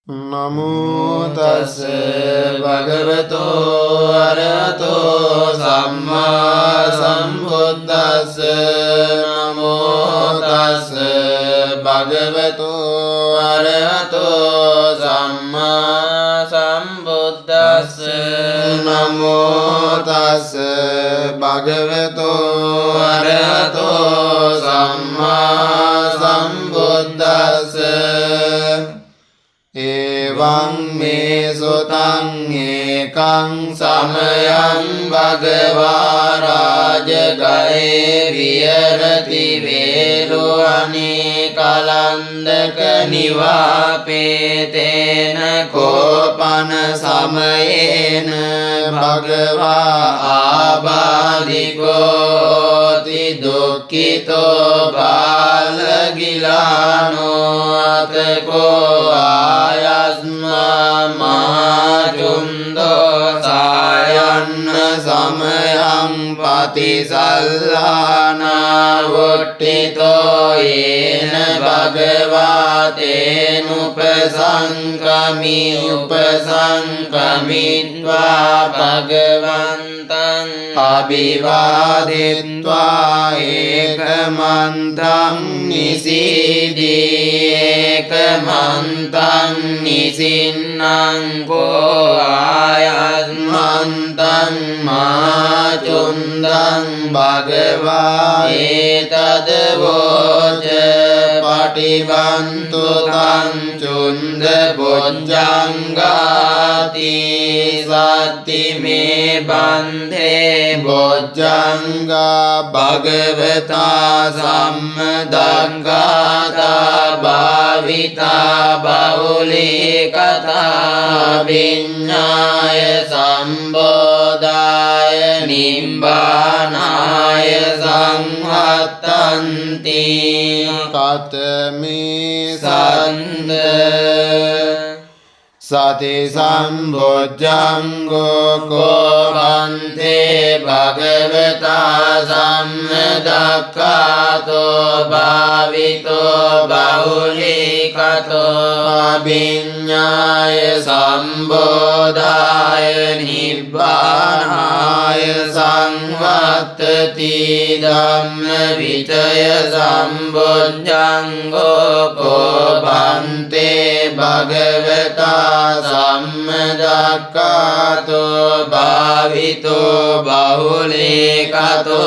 නමෝ තස් භගවතෝ අරහතෝ සම්මා සම්බුද්දස්ස නමෝ තස් භගවතෝ අරහතෝ සම්මා සම්බුද්දස්ස නමෝ තස් භගවතෝ අරහතෝ සම්මා සම්බුද්දස්ස එවං මේ සොතං ඒකං සමයං භගවා රාජගයේ විහෙරති වේලෝ අනේකලන්දක නිවාපේතේන කෝපන සමයේන භගවා ආබාධිකෝති දුක්ඛිතෝ බාලගිලානෝ අතකෝ ආයස්මා මාජුන්දෝ සායන්න සමයං පතිසල්ලානා වොට්ටිතෝ යේන උපසංකමිත්වා භගවන්තං අභිවාදිත්වා ඒකමන්තං නිසීදී ඒකමන්තං නිසින්නං කෝ ආයස්මන්තං මාචුන්දං භගවා ඒතද වෝච පටිබන්තු තං චුන්ද බොජ්ජංගාති සත්ති මේ බන්ධේ බොජ්ජංගා භගවතා සම්මදංගාතා භාවිතා බහුලී කතා විඤ්ඤාය සම්බෝධාය නිබ්බානාය සංවත්තන්ති කතමේ සන්ද සති සම්බොජ්ජංගෝ කෝබන්තේ භගවතා සම්මදක්ඛාතෝ භාවිතෝ බහුලීකතෝ අභිඤ්ඤාය සම්බෝධාය නිබ්බානාය සංවත්තති ධම්ම විචය සම්බොජ්ජංගෝ කෝබන්තේ භගවතා සම්මදක්ඛාතෝ භාවිතෝ බහුලීකතෝ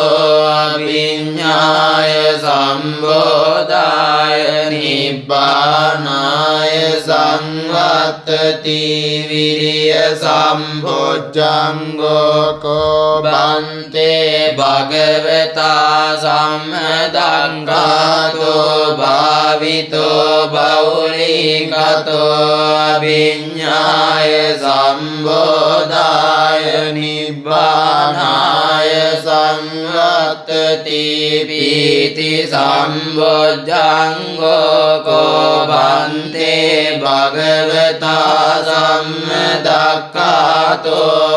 අභිඤ්ඤාය සම්බෝධාය නිබ්බානාය සංවත්තති විරිය සම්බොජ්ජංගෝ කෝබන්තේ භගවතා සම්මදක්ඛාතෝ භාවිතෝ බහුලීකතෝ අභිඤ්ඤාය සම්බෝධාය නිබ්බානාය සංවත්තති පීති සම්බොජ්ජංගෝ කෝබන්තේ භගවතා සම්මදක්ඛාතෝ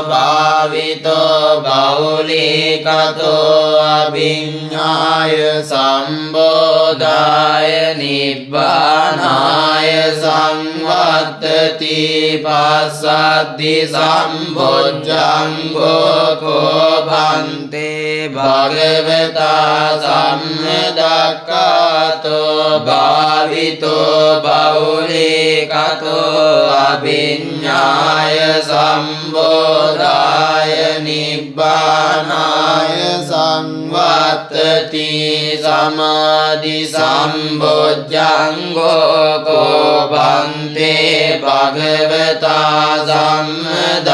භාවිතෝ බහුලීකතෝ අභිඤ්ඤාය සම්බෝධාය නිබ්බානාය සංවත්තති පස්සද්ධි සම්බොජ්ජංගෝ කෝබන්තේ භගවතා සම්මදක්ඛාතෝ භාවිතෝ බහුලීකතෝ අභිඤ්ඤාය සම්බෝධාය නිබ්බානාය සංවත්තති සමාධි සම්බොජ්ජංගෝ කෝබන්තේ භගවතා සම්මදක්ඛාතෝ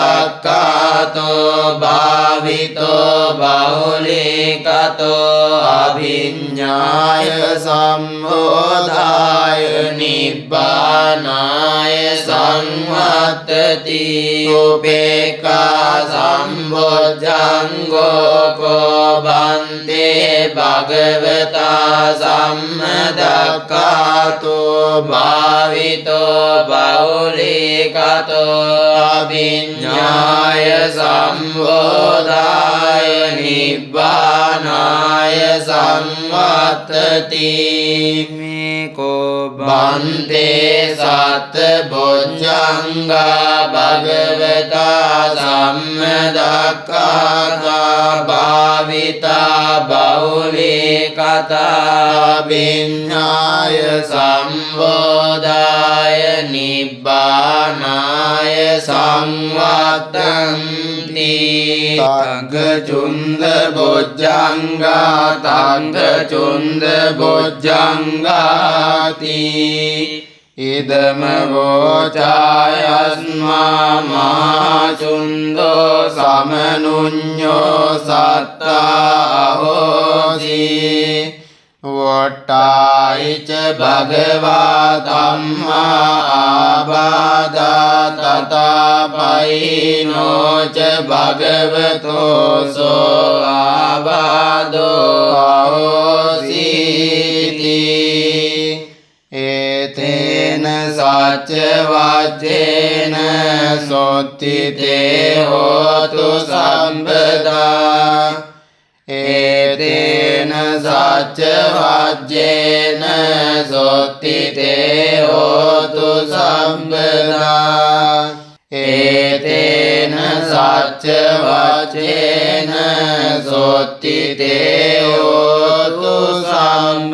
භාවිතෝ බහුලීකතෝ අභිඤ්ඤාය සම්බෝධාය නිබ්බානාය සංවත්තති උපේක්ඛා සම්බොජ්ජංගෝ කෝබන්තේ භගවතා සම්මදක්ඛාතෝ භාවිතෝ බහුලීකතෝ අභිඤ්ඤාය සම්බෝධාය නිබ්බානාය නිබ්බානාය සංවත්තති මේකෝ බන්තේ සත් බොජ්ජංගා භගවතා සම්මදක්ඛාතා භාවිතා බහුලී කතා විඤ්ඤාය සම්බෝධාය නිබ්බානාය සංවත්තන්ති තග්ග චුන්ද බොජ්ජංගා තග්ග චුන්ද බොජ්ජංගාති ඉදම වෝචායස්මා මහචුන්දෝ සමනුඤ්ඤෝ සත්තා හෝසි වට්ටායිච භගවා ධම්මා ආබාධා තථාපයිනෝච භගවතෝ සෝ ආබාධෝ හෝසීති ඒතේන සච්ච වච්චේන සොත්තිතේ හෝතු සම්පදා ඒතේන සච්ච වච්චේන සොත්තිතේ හෝතු සම්පදා ඒතේන සච්ච වච්චේන සොත්තිතේ හෝතු සම්පදා